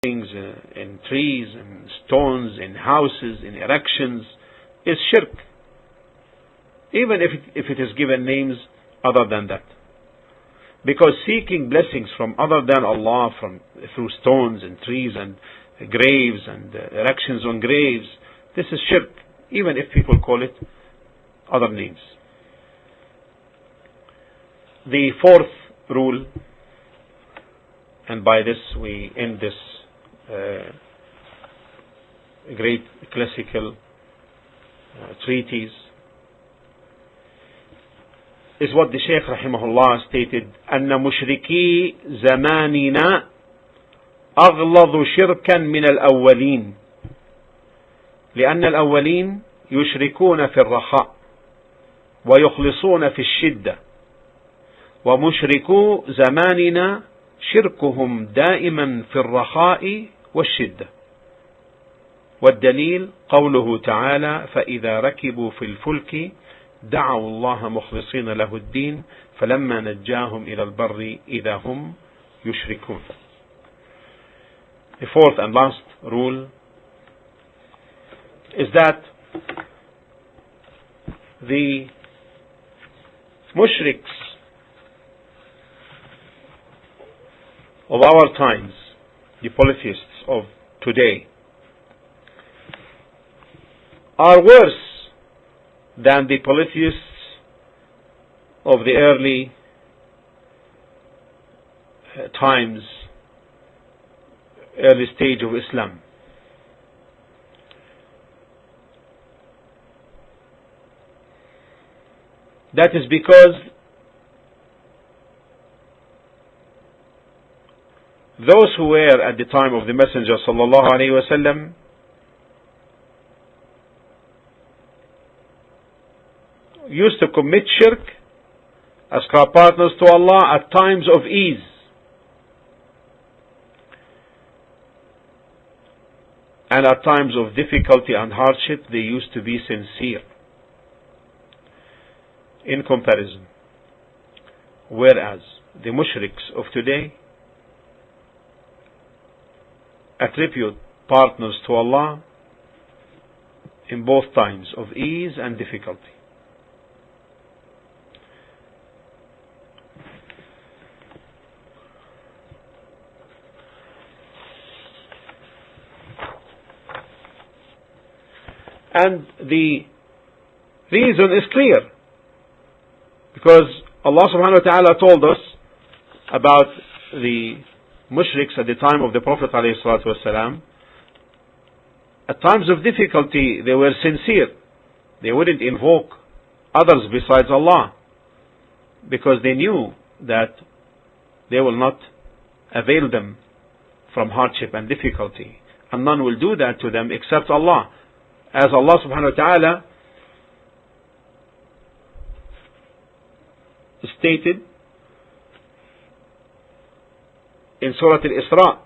things in trees, in stones, in houses, in erections, is shirk. Even if it is given names other than that. Because seeking blessings from other than Allah through stones and trees and graves and erections on graves, this is shirk, even if people call it other names. The fourth rule, and by this we end this great classical treatise, is what the Shaykh rahimahullah stated: أن مشركي زماننا أغلظ شركا من الأولين، لأن الأولين يشركون في الرخاء ويخلصون في الشدة، ومشركو زماننا شركهم دائما في الرخاء والشدة. والدليل قوله تعالى: فإذا ركبوا في الفلك دعوا الله مخلصين له الدين فلما نجاهم إلى البر إذا هم يشركون. The fourth and last rule is that the mushriks of our times, the polytheists of today, are worse than the polytheists of the early times, early stage of Islam. That is because those who were at the time of the Messenger sallallahu alaihi wasallam used to commit shirk, ascribe partners to Allah at times of ease. And at times of difficulty and hardship, they used to be sincere. In comparison, whereas the mushriks of today attribute partners to Allah in both times of ease and difficulty. And the reason is clear, because Allah subhanahu wa ta'ala told us about the mushriks at the time of the Prophet alayhi salatu wasalam. At times of difficulty they were sincere. They wouldn't invoke others besides Allah, because they knew that they will not avail them from hardship and difficulty, and none will do that to them except Allah. As Allah subhanahu wa ta'ala stated in Surah Al-Isra.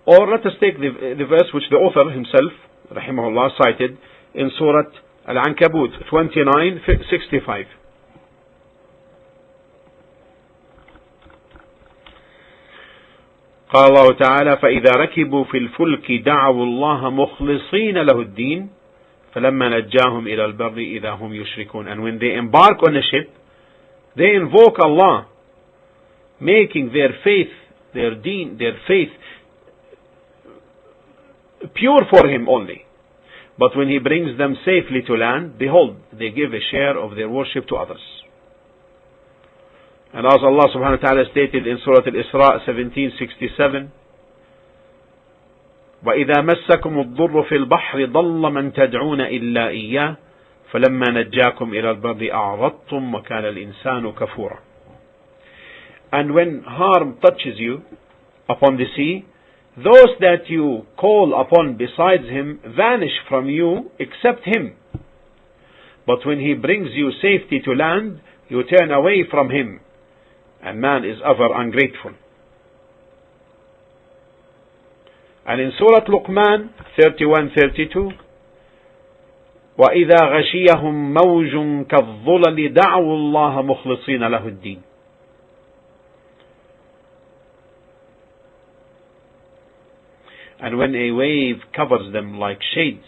Or let us take the verse which the author himself rahimahullah cited in Surah Al-Ankabut 29:65. قال الله تعالى: فإذا ركبوا في الفلك دعوا الله مخلصين له الدين فلما نجاهم إلى البر إذا هم يشركون. And when they embark on a ship, they invoke Allah, making their faith, their deen, their faith pure for Him only. But when He brings them safely to land, behold, they give a share of their worship to others. And as Allah subhanahu wa ta'ala stated in Surah Al-Isra 17:67, وَإِذَا مَسَّكُمُ الضُّرُّ فِي الْبَحْرِ ضَلَّ مَنْ تَدْعُونَ إِلَّا إِيَّاهُ فَلَمَّا نَجَّاكُمْ إِلَى الْبَرِّ أَعْرَضْتُمْ وَكَانَ الْإِنسَانُ كَفُورًا. And when harm touches you upon the sea, those that you call upon besides Him vanish from you except Him. But when He brings you safety to land, you turn away from Him, and man is ever ungrateful. And in Surah Luqman 31:32, وَإِذَا غَشِيَهُمْ مَوْجٌ كَالظُّلَلِ دَعْوُوا اللَّهَ مُخْلِصِينَ لَهُ الدِّينَ. And when a wave covers them like shades,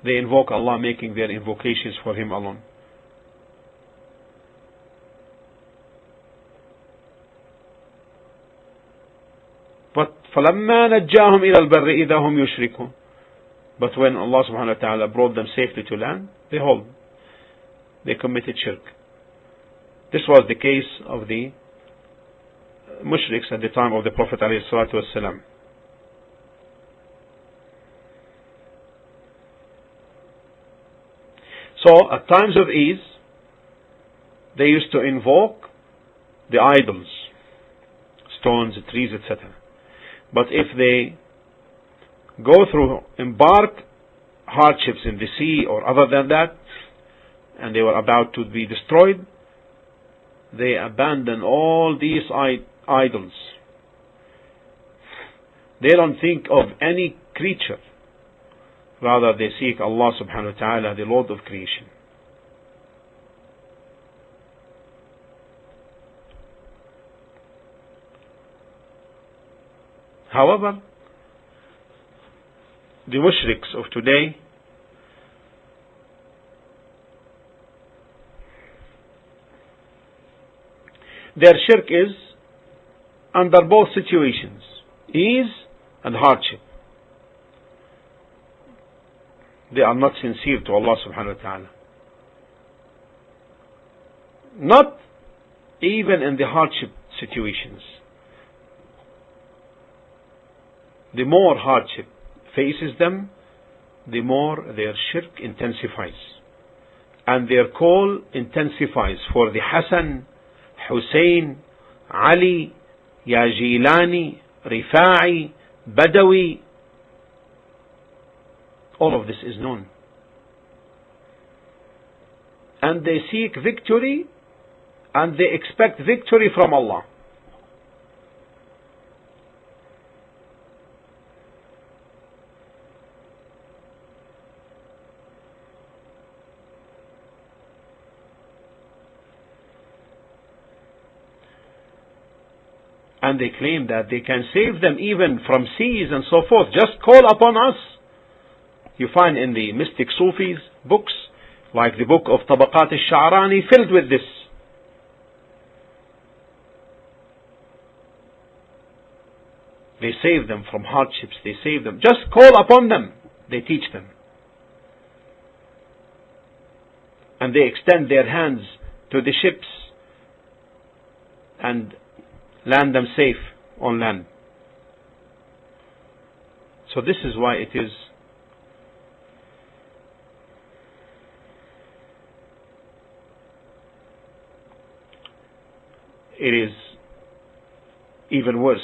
they invoke Allah, making their invocations for Him alone. But فَلَمَّا نَجَّاهُمْ إِلَى الْبَرِّ إِذَا هُمْ يُشْرِكُونَ. But when Allah subhanahu wa ta'ala brought them safely to land, they committed shirk. This was the case of the mushriks at the time of the Prophet alayhi salatu wasalam. So at times of ease, they used to invoke the idols, stones, trees, etc. But if they embark hardships in the sea or other than that, and they were about to be destroyed, they abandon all these idols. They don't think of any creature. Rather, they seek Allah subhanahu wa ta'ala, the Lord of creation. However, the mushriks of today, their shirk is under both situations, ease and hardship. They are not sincere to Allah subhanahu wa ta'ala. Not even in the hardship situations. The more hardship faces them, the more their shirk intensifies. And their call intensifies for the Hassan, Hussein, Ali, Ya Jilani, Rifa'i, Badawi. All of this is known. And they seek victory, and they expect victory from Allah. And they claim that they can save them even from seas and so forth. Just call upon us. You find in the mystic Sufis books, like the book of Tabaqat al-Sha'rani, filled with this. They save them from hardships. They save them. Just call upon them. They teach them. And they extend their hands to the ships and land them safe on land. So this is why it is even worse.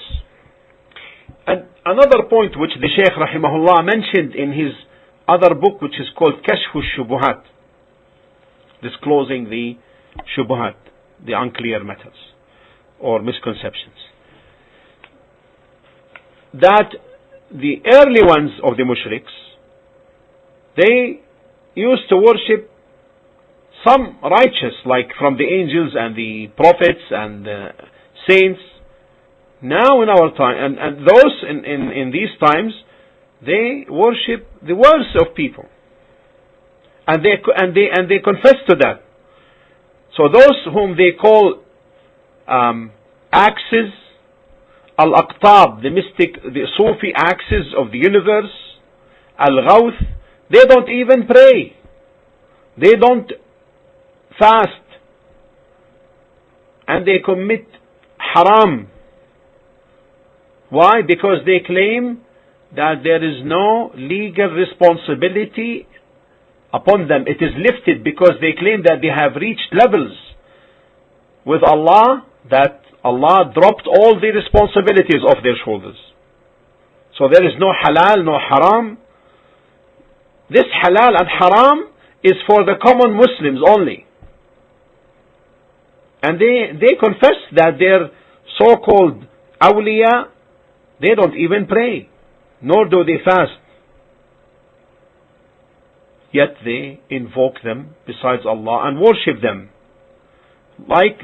And another point which the Shaykh rahimahullah mentioned in his other book, which is called Kashfu Shubuhat, disclosing the Shubuhat, the unclear matters or misconceptions, that the early ones of the mushriks, they used to worship some righteous, like from the angels and the prophets and saints. Now in our time, and those in these times, they worship the worst of people, and they confess to that. So those whom they call axes, Al-Aqtab, the mystic, the Sufi axes of the universe, Al-Ghawth, they don't even pray. They don't fast. And they commit haram. Why? Because they claim that there is no legal responsibility upon them. It is lifted because they claim that they have reached levels with Allah, that Allah dropped all the responsibilities off their shoulders. So there is no halal, no haram. This halal and haram is for the common Muslims only. And they confess that their so-called awliya, they don't even pray, nor do they fast. Yet they invoke them besides Allah and worship them. Like